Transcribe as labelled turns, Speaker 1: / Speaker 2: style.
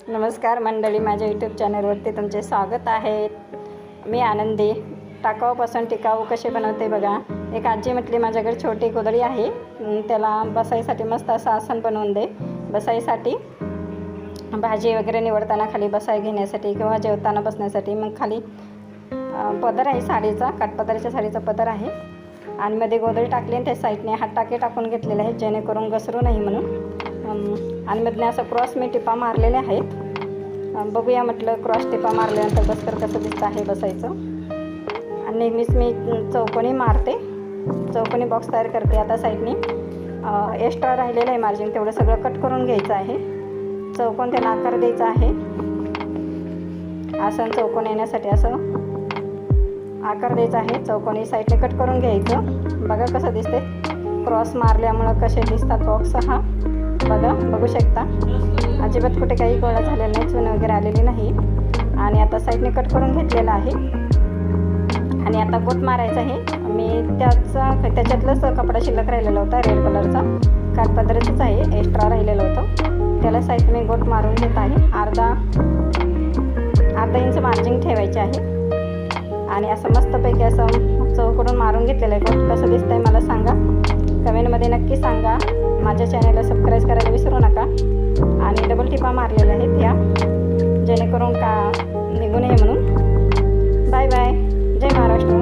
Speaker 1: नमस्कार मंडळी, माझ्या यूट्यूब चॅनलवरती तुमचे स्वागत आहे. मी आनंदी. टाकाऊपासून टिकाऊ कसे बनवते बघा. एक आजी म्हटली माझ्याकडे छोटी गोधडी आहे, त्याला बसायसाठी मस्त असं आसन बनवून दे. बसायसाठी भाजी वगैरे निवडताना खाली बसाय घेण्यासाठी किंवा जेवताना बसण्यासाठी. मग खाली पदर आहे साडीचा, काठपदराच्या साडीचा पदर आहे आणि मध्ये गोधडी टाकली आणि त्या साईडने हात टाके टाकून घेतलेले आहेत जेणेकरून घसरू नाही म्हणून. आणि मधने असं क्रॉस मी टिपा मारलेल्या आहेत. बघूया म्हटलं क्रॉस टिपा मारल्यानंतर बसकर कसं दिसतं आहे बसायचं. आणि नेहमीच मी चौकोनी मारते, चौकोनी बॉक्स तयार करते. आता साईडने एक्स्ट्रा राहिलेलं आहे मार्जिन, तेवढं सगळं कट करून घ्यायचं आहे. चौकोन त्याला आकार द्यायचा आहे. आसन चौकोन येण्यासाठी असं आकार द्यायचा आहे. चौकोनी साईडने कट करून घ्यायचं. बघा कसं दिसते, क्रॉस मारल्यामुळं कसे दिसतात बॉक्स. हा बघा, बघू शकता अजिबात कुठे काही गोळा झालेला नाही, चून वगैरे आलेली नाही. आणि आता साईडने कट करून घेतलेला आहे. आणि आता गोट मारायचं आहे. मी त्याच्यातलंच कपडा शिल्लक राहिलेला होता, रेड कलरचा काठपदराचंच आहे, एक्स्ट्रा राहिलेलं होतं. त्याला साईड मी गोट मारून घेत आहे. अर्धा इंच मार्जिन ठेवायचे आहे. आणि असं मस्तपैकी असं चौकडून मारून घेतलेलं आहे गोट. कसं दिसतंय मला सांगा, कमेंटमध्ये नक्की सांगा. माझ्या चॅनलला सबस्क्राईब करायला विसरू नका. आणि डबल टिपा मारलेल्या आहेत या, जेणेकरून का निघू नये म्हणून. Bye bye. जय महाराष्ट्र.